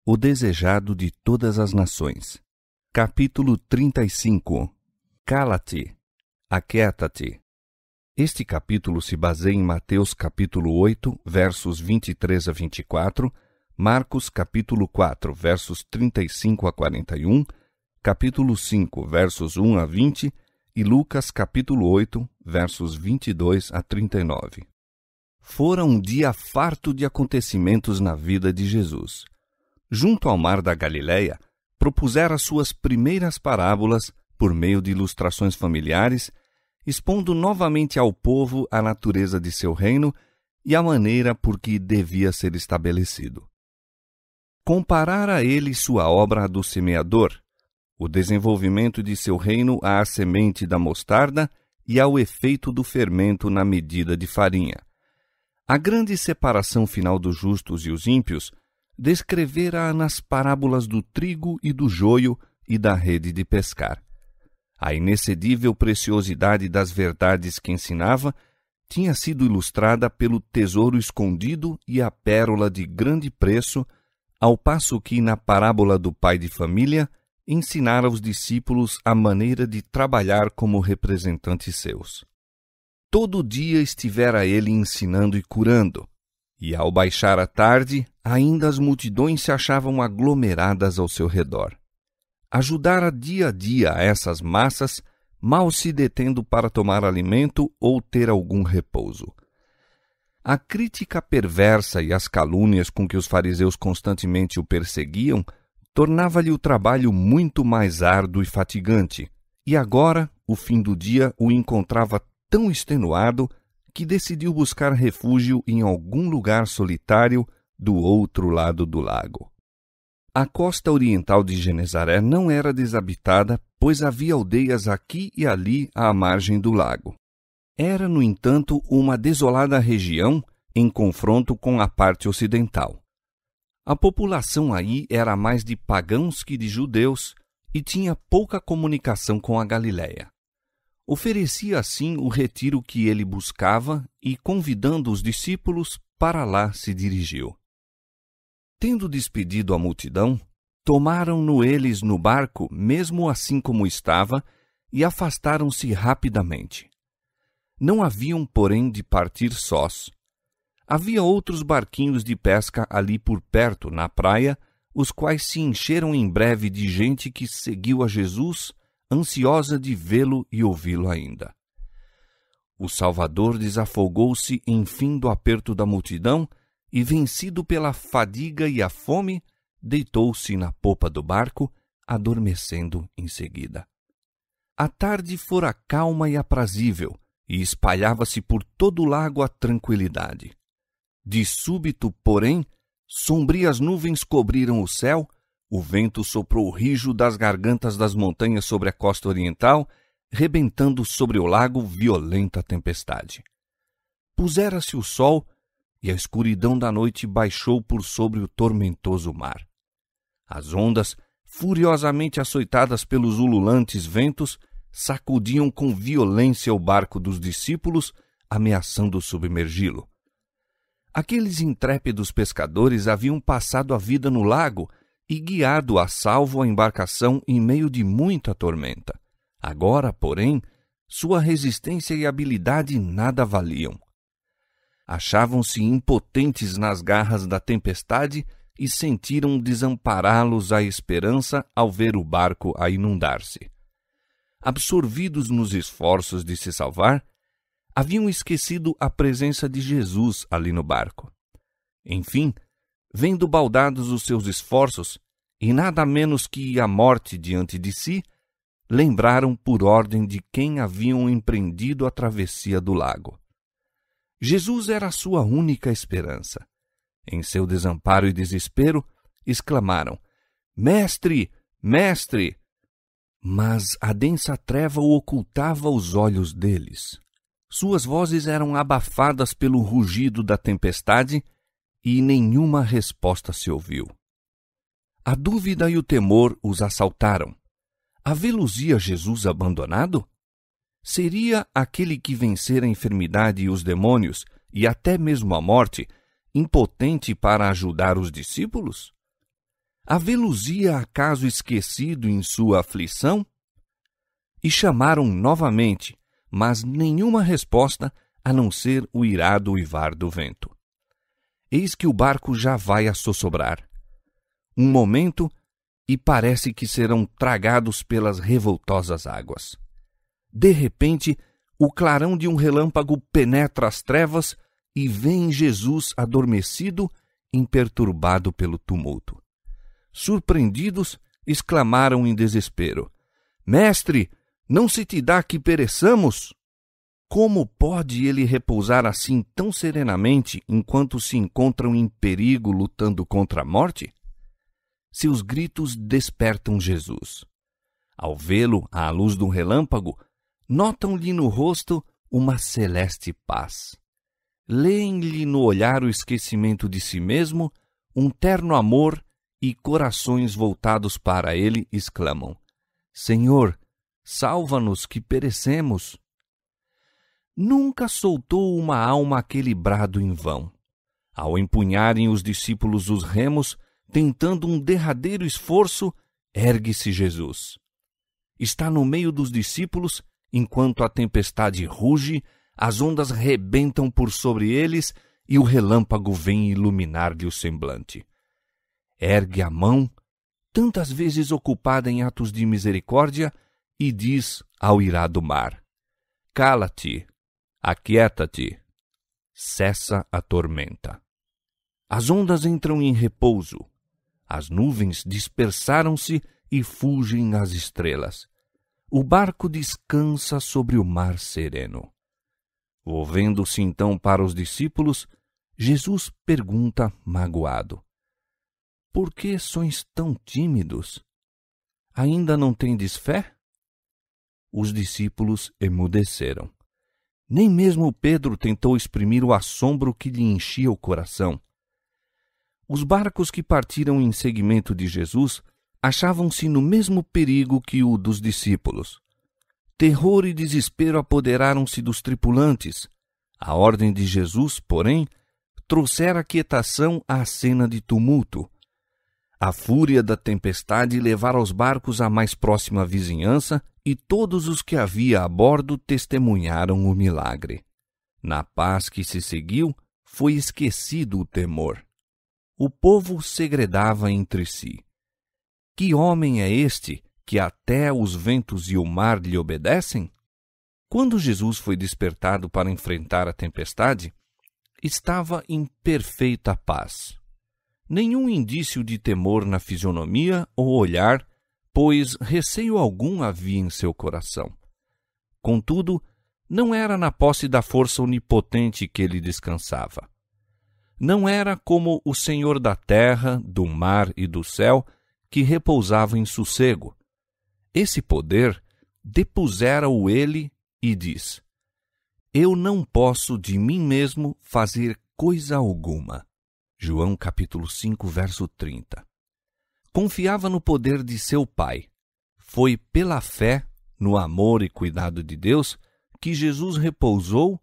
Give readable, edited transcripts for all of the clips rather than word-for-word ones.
O desejado de todas as nações. Capítulo 35. Cala-te, aquieta-te. Este capítulo se baseia em Mateus capítulo 8, versos 23 a 24, Marcos capítulo 4, versos 35 a 41, capítulo 5, versos 1 a 20 e Lucas capítulo 8, versos 22 a 39. Fora um dia farto de acontecimentos na vida de Jesus. Junto ao mar da Galileia, propusera suas primeiras parábolas por meio de ilustrações familiares, expondo novamente ao povo a natureza de seu reino e a maneira por que devia ser estabelecido. Comparara ele sua obra à do semeador, o desenvolvimento de seu reino à semente da mostarda e ao efeito do fermento na medida de farinha. A grande separação final dos justos e os ímpios descrevera-a nas parábolas do trigo e do joio e da rede de pescar. A inexcedível preciosidade das verdades que ensinava tinha sido ilustrada pelo tesouro escondido e a pérola de grande preço, ao passo que, na parábola do pai de família, ensinara aos discípulos a maneira de trabalhar como representantes seus. Todo dia estivera ele ensinando e curando, e ao baixar a tarde, ainda as multidões se achavam aglomeradas ao seu redor. Ajudara dia a dia a essas massas, mal se detendo para tomar alimento ou ter algum repouso. A crítica perversa e as calúnias com que os fariseus constantemente o perseguiam tornava-lhe o trabalho muito mais árduo e fatigante, e agora, o fim do dia, o encontrava tão extenuado que decidiu buscar refúgio em algum lugar solitário do outro lado do lago. A costa oriental de Genezaré não era desabitada, pois havia aldeias aqui e ali à margem do lago. Era, no entanto, uma desolada região em confronto com a parte ocidental. A população aí era mais de pagãos que de judeus e tinha pouca comunicação com a Galileia. Oferecia assim o retiro que ele buscava e, convidando os discípulos, para lá se dirigiu. Tendo despedido a multidão, tomaram-no eles no barco, mesmo assim como estava, e afastaram-se rapidamente. Não haviam, porém, de partir sós. Havia outros barquinhos de pesca ali por perto, na praia, os quais se encheram em breve de gente que seguiu a Jesus, ansiosa de vê-lo e ouvi-lo ainda. O Salvador desafogou-se, enfim, do aperto da multidão e, vencido pela fadiga e a fome, deitou-se na popa do barco, adormecendo em seguida. A tarde fora calma e aprazível, e espalhava-se por todo o lago a tranquilidade. De súbito, porém, sombrias nuvens cobriram o céu, o vento soprou rijo das gargantas das montanhas sobre a costa oriental, rebentando sobre o lago violenta tempestade. Pusera-se o sol, e a escuridão da noite baixou por sobre o tormentoso mar. As ondas, furiosamente açoitadas pelos ululantes ventos, sacudiam com violência o barco dos discípulos, ameaçando submergi-lo. Aqueles intrépidos pescadores haviam passado a vida no lago e guiado a salvo a embarcação em meio de muita tormenta. Agora, porém, sua resistência e habilidade nada valiam. Achavam-se impotentes nas garras da tempestade e sentiram desampará-los a esperança ao ver o barco a inundar-se. Absorvidos nos esforços de se salvar, haviam esquecido a presença de Jesus ali no barco. Enfim, vendo baldados os seus esforços, e nada menos que a morte diante de si, lembraram por ordem de quem haviam empreendido a travessia do lago. Jesus era a sua única esperança. Em seu desamparo e desespero, exclamaram: Mestre! Mestre! Mas a densa treva o ocultava os olhos deles. Suas vozes eram abafadas pelo rugido da tempestade e nenhuma resposta se ouviu. A dúvida e o temor os assaltaram. Havê-los-ia Jesus abandonado? Seria aquele que vencera a enfermidade e os demônios, e até mesmo a morte, impotente para ajudar os discípulos? Havê-los-ia acaso esquecido em sua aflição? E chamaram novamente, mas nenhuma resposta, a não ser o irado uivar do vento. Eis que o barco já vai a sossobrar. Um momento, e parece que serão tragados pelas revoltosas águas. De repente, o clarão de um relâmpago penetra as trevas e vem Jesus adormecido, imperturbado pelo tumulto. Surpreendidos, exclamaram em desespero: Mestre, não se te dá que pereçamos? Como pode ele repousar assim tão serenamente enquanto se encontram em perigo lutando contra a morte? Seus gritos despertam Jesus. Ao vê-lo à luz do relâmpago, notam-lhe no rosto uma celeste paz. Leem-lhe no olhar o esquecimento de si mesmo, um terno amor, e corações voltados para ele exclamam: Senhor, salva-nos que perecemos. Nunca soltou uma alma aquele brado em vão. Ao empunharem os discípulos os remos, tentando um derradeiro esforço, ergue-se Jesus. Está no meio dos discípulos, enquanto a tempestade ruge, as ondas rebentam por sobre eles e o relâmpago vem iluminar-lhe o semblante. Ergue a mão, tantas vezes ocupada em atos de misericórdia, e diz ao irado mar: Cala-te, aquieta-te, cessa a tormenta. As ondas entram em repouso, as nuvens dispersaram-se e fugem as estrelas. O barco descansa sobre o mar sereno. Volvendo-se então para os discípulos, Jesus pergunta magoado: Por que sois tão tímidos? Ainda não tendes fé? Os discípulos emudeceram. Nem mesmo Pedro tentou exprimir o assombro que lhe enchia o coração. Os barcos que partiram em seguimento de Jesus achavam-se no mesmo perigo que o dos discípulos. Terror e desespero apoderaram-se dos tripulantes. A ordem de Jesus, porém, trouxera quietação à cena de tumulto. A fúria da tempestade levara os barcos à mais próxima vizinhança e todos os que havia a bordo testemunharam o milagre. Na paz que se seguiu, foi esquecido o temor. O povo segredava entre si: Que homem é este que até os ventos e o mar lhe obedecem? Quando Jesus foi despertado para enfrentar a tempestade, estava em perfeita paz. Nenhum indício de temor na fisionomia ou olhar, pois receio algum havia em seu coração. Contudo, não era na posse da força onipotente que ele descansava. Não era como o Senhor da terra, do mar e do céu, que repousava em sossego. Esse poder depusera-o ele e diz: Eu não posso de mim mesmo fazer coisa alguma. João capítulo 5, verso 30. Confiava no poder de seu Pai. Foi pela fé, no amor e cuidado de Deus, que Jesus repousou,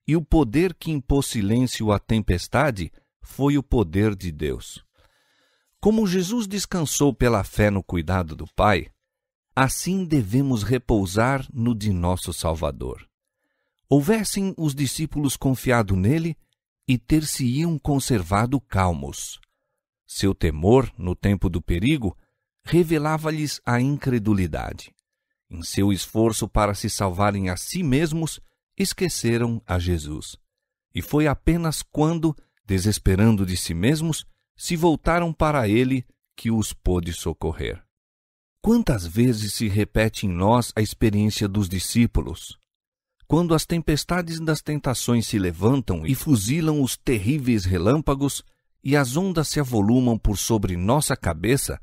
e o poder que impôs silêncio à tempestade foi o poder de Deus. Como Jesus descansou pela fé no cuidado do Pai, assim devemos repousar no de nosso Salvador. Houvessem os discípulos confiado nele, e ter-se-iam conservado calmos. Seu temor, no tempo do perigo, revelava-lhes a incredulidade. Em seu esforço para se salvarem a si mesmos, esqueceram a Jesus. E foi apenas quando, desesperando de si mesmos, se voltaram para ele que os pôde socorrer. Quantas vezes se repete em nós a experiência dos discípulos? Quando as tempestades das tentações se levantam e fuzilam os terríveis relâmpagos e as ondas se avolumam por sobre nossa cabeça,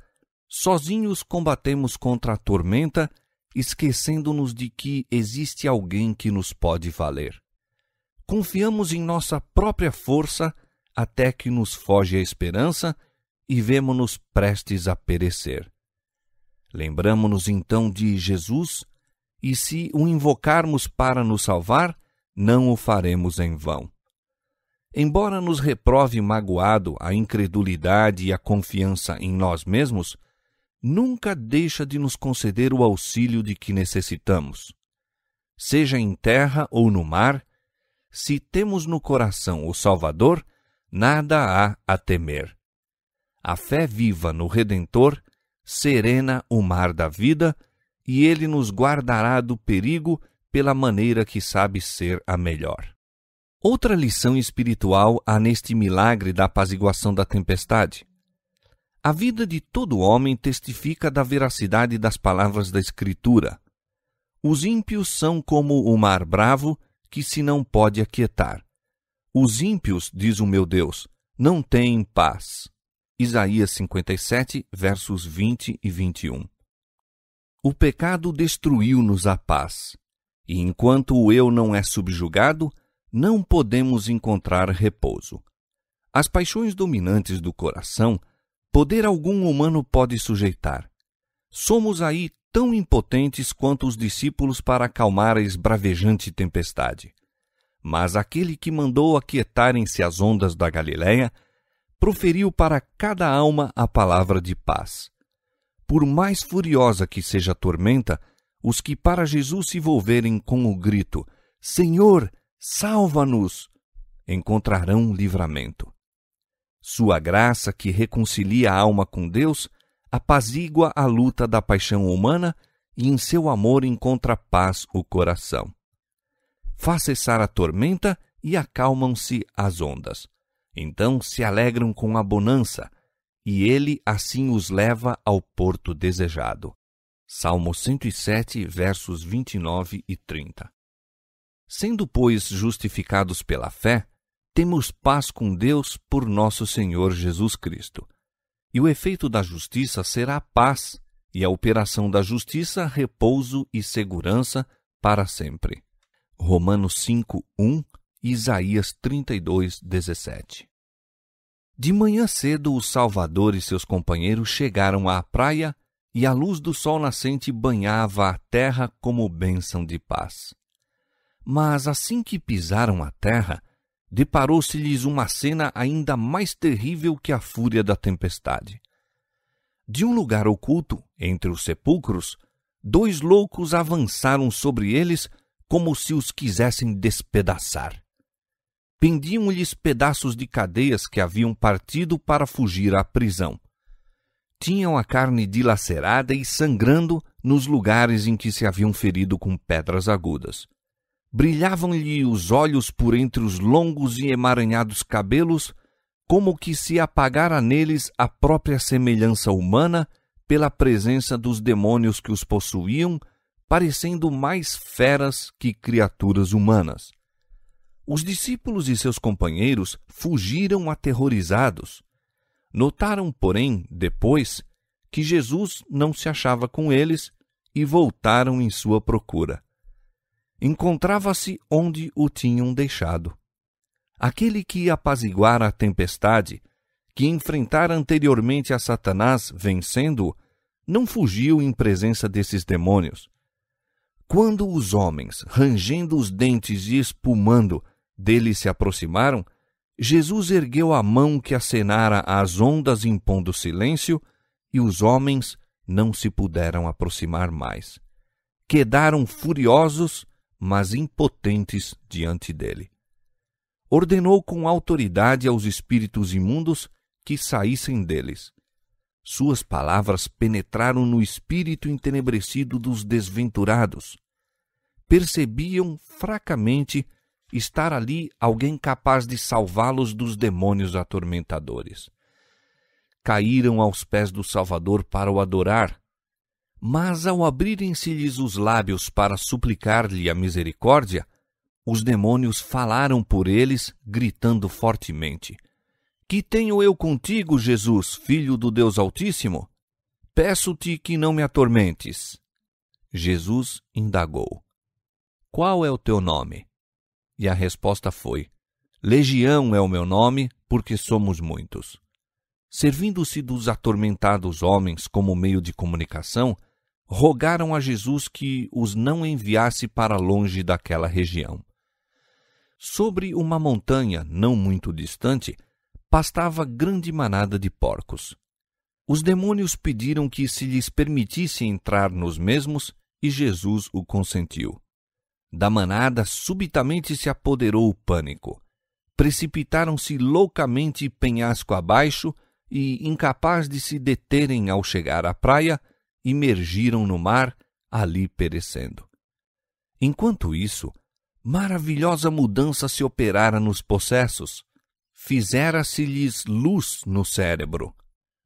sozinhos combatemos contra a tormenta, esquecendo-nos de que existe alguém que nos pode valer. Confiamos em nossa própria força até que nos foge a esperança e vemo-nos prestes a perecer. Lembramo-nos então de Jesus, e se o invocarmos para nos salvar, não o faremos em vão. embora nos reprove magoado a incredulidade e a confiança em nós mesmos, nunca deixa de nos conceder o auxílio de que necessitamos. Seja em terra ou no mar, se temos no coração o Salvador, nada há a temer. A fé viva no Redentor serena o mar da vida, e ele nos guardará do perigo pela maneira que sabe ser a melhor. Outra lição espiritual há neste milagre da apaziguação da tempestade. A vida de todo homem testifica da veracidade das palavras da Escritura. Os ímpios são como o mar bravo, que se não pode aquietar. Os ímpios, diz o meu Deus, não têm paz. Isaías 57, versos 20 e 21. O pecado destruiu-nos a paz, e enquanto o eu não é subjugado, não podemos encontrar repouso. As paixões dominantes do coração, poder algum humano pode sujeitar. Somos aí tão impotentes quanto os discípulos para acalmar a esbravejante tempestade. Mas aquele que mandou aquietarem-se as ondas da Galileia, proferiu para cada alma a palavra de paz. Por mais furiosa que seja a tormenta, os que para Jesus se volverem com o grito, Senhor, salva-nos, encontrarão livramento. Sua graça, que reconcilia a alma com Deus, apazigua a luta da paixão humana e em seu amor encontra paz o coração. Faz cessar a tormenta e acalmam-se as ondas. Então se alegram com a bonança, e ele assim os leva ao porto desejado. Salmo 107, versos 29 e 30. Sendo, pois, justificados pela fé, temos paz com Deus por nosso Senhor Jesus Cristo. E o efeito da justiça será paz, e a operação da justiça, repouso e segurança para sempre. Romanos 5, 1 e Isaías 32, 17. De manhã cedo, o Salvador e seus companheiros chegaram à praia e a luz do sol nascente banhava a terra como bênção de paz. Mas assim que pisaram a terra, deparou-se-lhes uma cena ainda mais terrível que a fúria da tempestade. De um lugar oculto, entre os sepulcros, 2 loucos avançaram sobre eles como se os quisessem despedaçar. Pendiam-lhes pedaços de cadeias que haviam partido para fugir à prisão. Tinham a carne dilacerada e sangrando nos lugares em que se haviam ferido com pedras agudas. Brilhavam-lhe os olhos por entre os longos e emaranhados cabelos, como que se apagara neles a própria semelhança humana pela presença dos demônios que os possuíam, parecendo mais feras que criaturas humanas. Os discípulos e seus companheiros fugiram aterrorizados. Notaram, porém, depois, que Jesus não se achava com eles e voltaram em sua procura. Encontrava-se onde o tinham deixado. Aquele que apaziguara a tempestade, que enfrentara anteriormente a Satanás, vencendo-o, não fugiu em presença desses demônios. Quando os homens, rangendo os dentes e espumando, dele se aproximaram, Jesus ergueu a mão que acenara às ondas impondo silêncio, e os homens não se puderam aproximar mais. Quedaram furiosos, mas impotentes diante dele. Ordenou com autoridade aos espíritos imundos que saíssem deles. Suas palavras penetraram no espírito entenebrecido dos desventurados. Percebiam fracamente estar ali alguém capaz de salvá-los dos demônios atormentadores. Caíram aos pés do Salvador para o adorar, mas ao abrirem-se-lhes os lábios para suplicar-lhe a misericórdia, os demônios falaram por eles, gritando fortemente: Que tenho eu contigo, Jesus, Filho do Deus Altíssimo? Peço-te que não me atormentes. Jesus indagou: Qual é o teu nome? E a resposta foi: Legião é o meu nome, porque somos muitos. Servindo-se dos atormentados homens como meio de comunicação, rogaram a Jesus que os não enviasse para longe daquela região. Sobre uma montanha não muito distante, pastava grande manada de porcos. Os demônios pediram que se lhes permitisse entrar nos mesmos, e Jesus o consentiu. Da manada subitamente se apoderou o pânico. Precipitaram-se loucamente penhasco abaixo e, incapaz de se deterem ao chegar à praia, imergiram no mar, ali perecendo. Enquanto isso, maravilhosa mudança se operara nos possessos. Fizera-se-lhes luz no cérebro.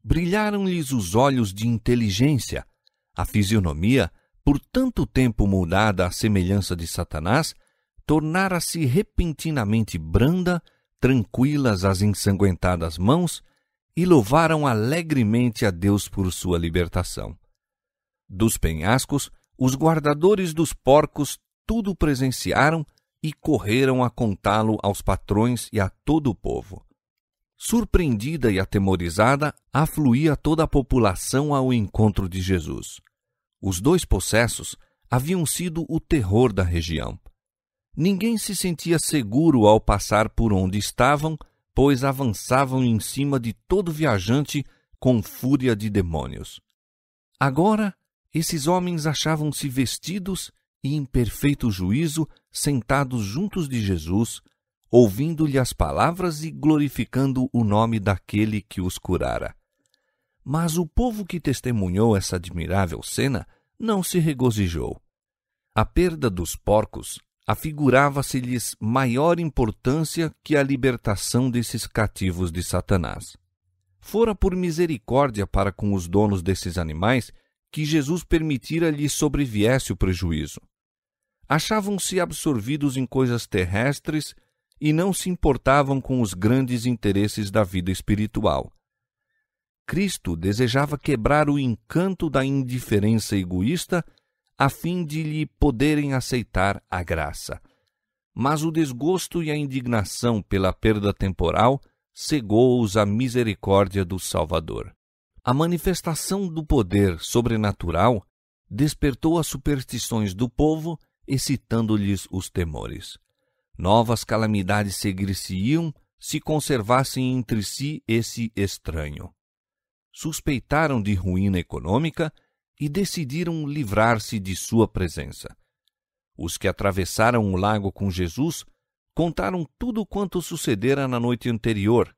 Brilharam-lhes os olhos de inteligência. A fisionomia, por tanto tempo mudada à semelhança de Satanás, tornara-se repentinamente branda, tranquilas as ensanguentadas mãos, e louvaram alegremente a Deus por sua libertação. Dos penhascos, os guardadores dos porcos tudo presenciaram e correram a contá-lo aos patrões e a todo o povo. Surpreendida e atemorizada, afluía toda a população ao encontro de Jesus. Os 2 possessos haviam sido o terror da região. Ninguém se sentia seguro ao passar por onde estavam, pois avançavam em cima de todo viajante com fúria de demônios. Agora, esses homens achavam-se vestidos e em perfeito juízo, sentados juntos de Jesus, ouvindo-lhe as palavras e glorificando o nome daquele que os curara. Mas o povo que testemunhou essa admirável cena não se regozijou. A perda dos porcos afigurava-se-lhes maior importância que a libertação desses cativos de Satanás. Fora por misericórdia para com os donos desses animais que Jesus permitira lhes sobreviesse o prejuízo. Achavam-se absorvidos em coisas terrestres e não se importavam com os grandes interesses da vida espiritual. Cristo desejava quebrar o encanto da indiferença egoísta a fim de lhe poderem aceitar a graça. Mas o desgosto e a indignação pela perda temporal cegou-os à misericórdia do Salvador. A manifestação do poder sobrenatural despertou as superstições do povo, excitando-lhes os temores. Novas calamidades seguir-se-iam se conservassem entre si esse estranho. Suspeitaram de ruína econômica e decidiram livrar-se de sua presença. Os que atravessaram o lago com Jesus contaram tudo quanto sucedera na noite anterior,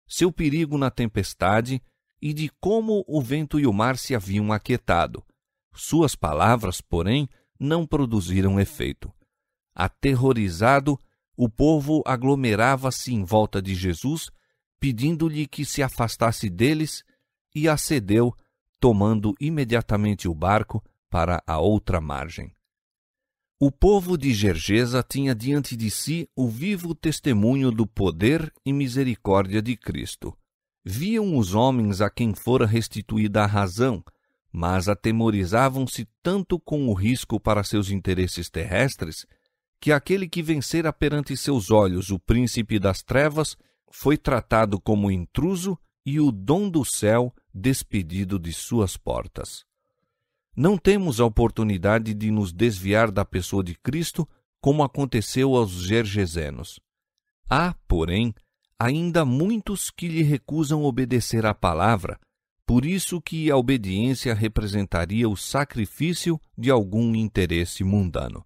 seu perigo na tempestade e de como o vento e o mar se haviam aquietado. Suas palavras, porém, não produziram efeito. Aterrorizado, o povo aglomerava-se em volta de Jesus, pedindo-lhe que se afastasse deles, e acedeu, tomando imediatamente o barco para a outra margem. O povo de Gergesa tinha diante de si o vivo testemunho do poder e misericórdia de Cristo. Viam os homens a quem fora restituída a razão, mas atemorizavam-se tanto com o risco para seus interesses terrestres, que aquele que vencera perante seus olhos o príncipe das trevas foi tratado como intruso e o dom do céu despedido de suas portas. Não temos a oportunidade de nos desviar da pessoa de Cristo, como aconteceu aos gergesenos. Há, porém, ainda muitos que lhe recusam obedecer à palavra, por isso que a obediência representaria o sacrifício de algum interesse mundano.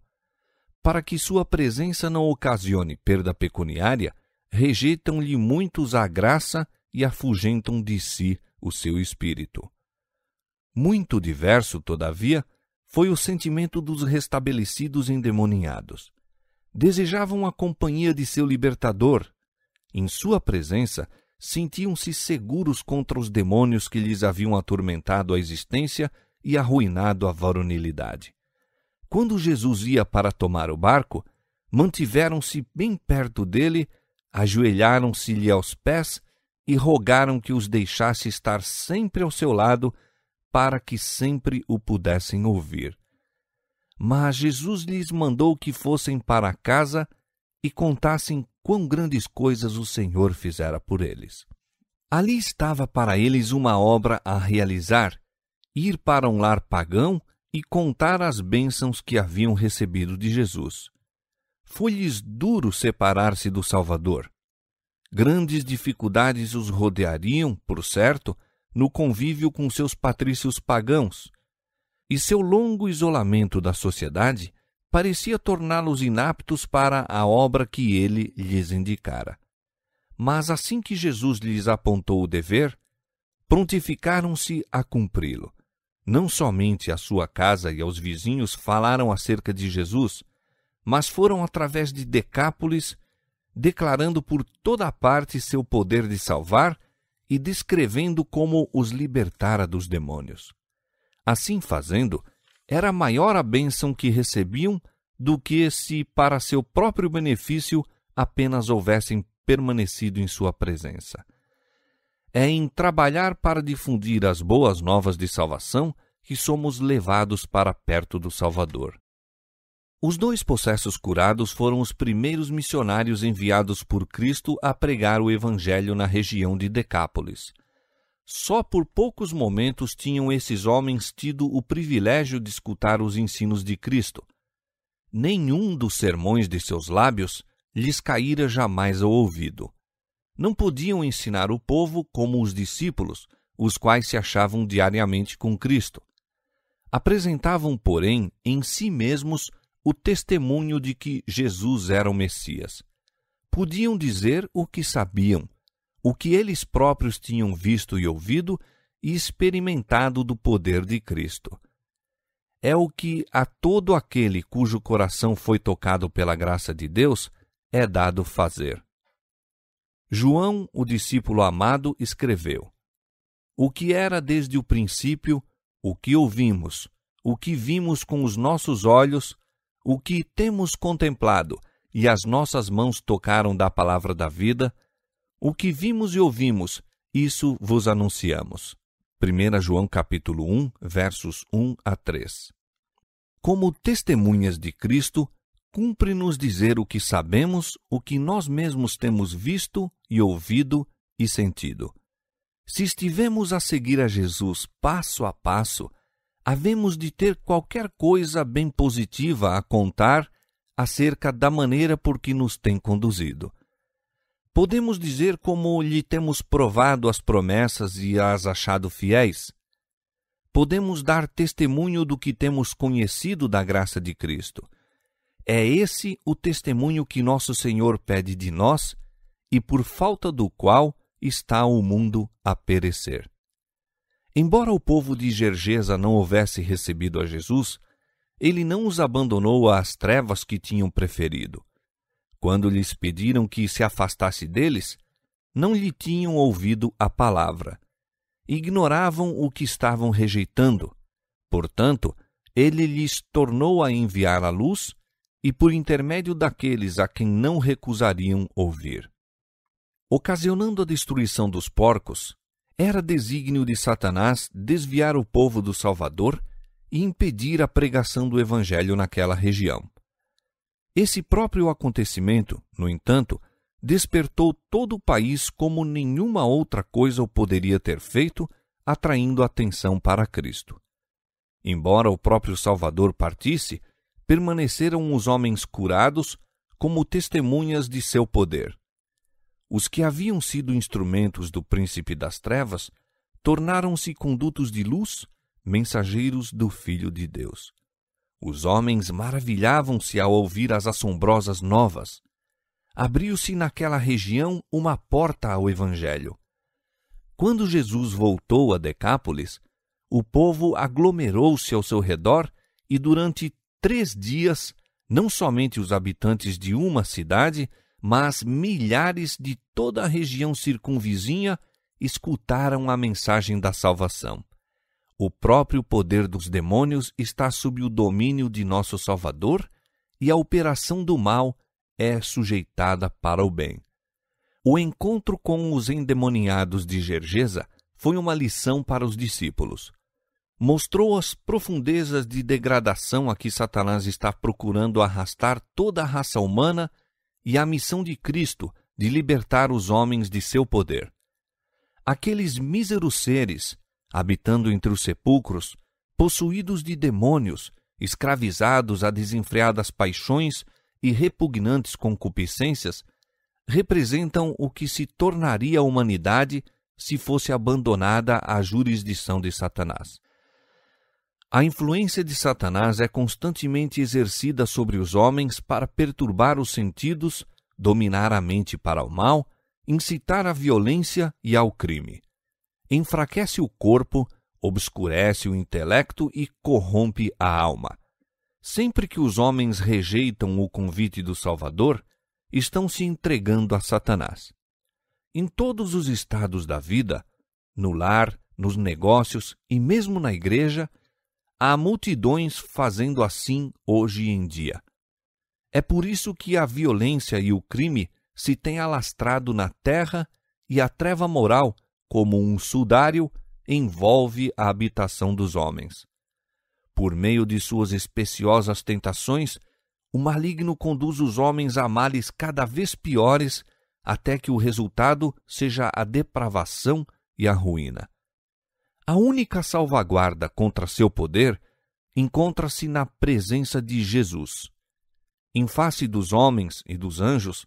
Para que sua presença não ocasione perda pecuniária, rejeitam-lhe muitos a graça e afugentam de si o seu espírito. Muito diverso, todavia, foi o sentimento dos restabelecidos endemoniados. Desejavam a companhia de seu libertador. Em sua presença, sentiam-se seguros contra os demônios que lhes haviam atormentado a existência e arruinado a varonilidade. Quando Jesus ia para tomar o barco, mantiveram-se bem perto dele, ajoelharam-se-lhe aos pés e rogaram que os deixasse estar sempre ao seu lado, para que sempre o pudessem ouvir. Mas Jesus lhes mandou que fossem para casa e contassem quão grandes coisas o Senhor fizera por eles. Ali estava para eles uma obra a realizar, ir para um lar pagão e contar as bênçãos que haviam recebido de Jesus. Foi-lhes duro separar-se do Salvador. Grandes dificuldades os rodeariam, por certo, no convívio com seus patrícios pagãos, e seu longo isolamento da sociedade parecia torná-los inaptos para a obra que ele lhes indicara. Mas assim que Jesus lhes apontou o dever, prontificaram-se a cumpri-lo. Não somente à sua casa e aos vizinhos falaram acerca de Jesus, mas foram através de Decápolis, declarando por toda a parte seu poder de salvar e descrevendo como os libertara dos demônios. Assim fazendo, era maior a bênção que recebiam do que se, para seu próprio benefício, apenas houvessem permanecido em sua presença. É em trabalhar para difundir as boas novas de salvação que somos levados para perto do Salvador. Os 2 possessos curados foram os primeiros missionários enviados por Cristo a pregar o Evangelho na região de Decápolis. Só por poucos momentos tinham esses homens tido o privilégio de escutar os ensinos de Cristo. Nenhum dos sermões de seus lábios lhes caíra jamais ao ouvido. Não podiam ensinar o povo como os discípulos, os quais se achavam diariamente com Cristo. Apresentavam, porém, em si mesmos o testemunho de que Jesus era o Messias. Podiam dizer o que sabiam, o que eles próprios tinham visto e ouvido e experimentado do poder de Cristo. É o que a todo aquele cujo coração foi tocado pela graça de Deus é dado fazer. João, o discípulo amado, escreveu: O que era desde o princípio, o que ouvimos, o que vimos com os nossos olhos, o que temos contemplado e as nossas mãos tocaram da palavra da vida, o que vimos e ouvimos, isso vos anunciamos. 1 João capítulo 1, versos 1 a 3. Como testemunhas de Cristo, cumpre-nos dizer o que sabemos, o que nós mesmos temos visto e ouvido e sentido. Se estivemos a seguir a Jesus passo a passo, havemos de ter qualquer coisa bem positiva a contar acerca da maneira por que nos tem conduzido. Podemos dizer como lhe temos provado as promessas e as achado fiéis. Podemos dar testemunho do que temos conhecido da graça de Cristo. É esse o testemunho que nosso Senhor pede de nós e por falta do qual está o mundo a perecer. Embora o povo de Gergesa não houvesse recebido a Jesus, ele não os abandonou às trevas que tinham preferido. Quando lhes pediram que se afastasse deles, não lhe tinham ouvido a palavra. Ignoravam o que estavam rejeitando. Portanto, ele lhes tornou a enviar a luz e por intermédio daqueles a quem não recusariam ouvir. Ocasionando a destruição dos porcos, era desígnio de Satanás desviar o povo do Salvador e impedir a pregação do Evangelho naquela região. Esse próprio acontecimento, no entanto, despertou todo o país como nenhuma outra coisa o poderia ter feito, atraindo atenção para Cristo. Embora o próprio Salvador partisse, permaneceram os homens curados como testemunhas de seu poder. Os que haviam sido instrumentos do príncipe das trevas tornaram-se condutos de luz, mensageiros do Filho de Deus. Os homens maravilhavam-se ao ouvir as assombrosas novas. Abriu-se naquela região uma porta ao Evangelho. Quando Jesus voltou a Decápolis, o povo aglomerou-se ao seu redor e durante 3 dias, não somente os habitantes de uma cidade, mas milhares de toda a região circunvizinha escutaram a mensagem da salvação. O próprio poder dos demônios está sob o domínio de nosso Salvador e a operação do mal é sujeitada para o bem. O encontro com os endemoniados de Gergesa foi uma lição para os discípulos. Mostrou as profundezas de degradação a que Satanás está procurando arrastar toda a raça humana e a missão de Cristo de libertar os homens de seu poder. Aqueles míseros seres, habitando entre os sepulcros, possuídos de demônios, escravizados a desenfreadas paixões e repugnantes concupiscências representam o que se tornaria a humanidade se fosse abandonada à jurisdição de Satanás. A influência de Satanás é constantemente exercida sobre os homens para perturbar os sentidos, dominar a mente para o mal, incitar à violência e ao crime. Enfraquece o corpo, obscurece o intelecto e corrompe a alma. Sempre que os homens rejeitam o convite do Salvador, estão se entregando a Satanás. Em todos os estados da vida, no lar, nos negócios e mesmo na igreja, há multidões fazendo assim hoje em dia. É por isso que a violência e o crime se têm alastrado na terra e a treva moral, como um sudário, envolve a habitação dos homens. Por meio de suas especiosas tentações, o maligno conduz os homens a males cada vez piores, até que o resultado seja a depravação e a ruína. A única salvaguarda contra seu poder encontra-se na presença de Jesus. Em face dos homens e dos anjos,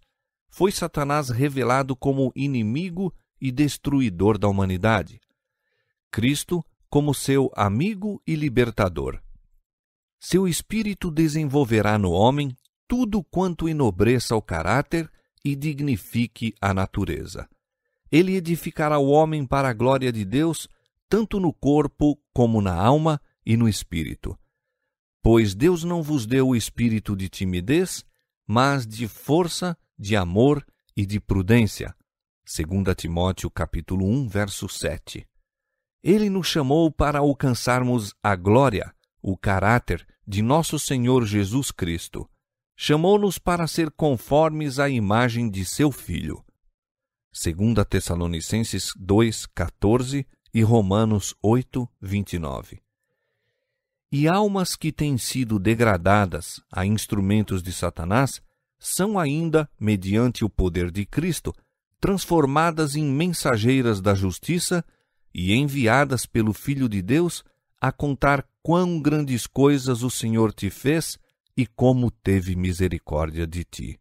foi Satanás revelado como inimigo e destruidor da humanidade. Cristo como seu amigo e libertador. Seu espírito desenvolverá no homem tudo quanto enobreça o caráter e dignifique a natureza. Ele edificará o homem para a glória de Deus, tanto no corpo como na alma e no espírito. Pois Deus não vos deu o espírito de timidez, mas de força, de amor e de prudência. 2 Timóteo capítulo 1, verso 7. Ele nos chamou para alcançarmos a glória, o caráter de nosso Senhor Jesus Cristo. Chamou-nos para ser conformes à imagem de seu Filho. 2 Tessalonicenses 2, 14 e Romanos 8, 29. E almas que têm sido degradadas a instrumentos de Satanás são ainda, mediante o poder de Cristo, transformadas em mensageiras da justiça e enviadas pelo Filho de Deus a contar quão grandes coisas o Senhor te fez e como teve misericórdia de ti.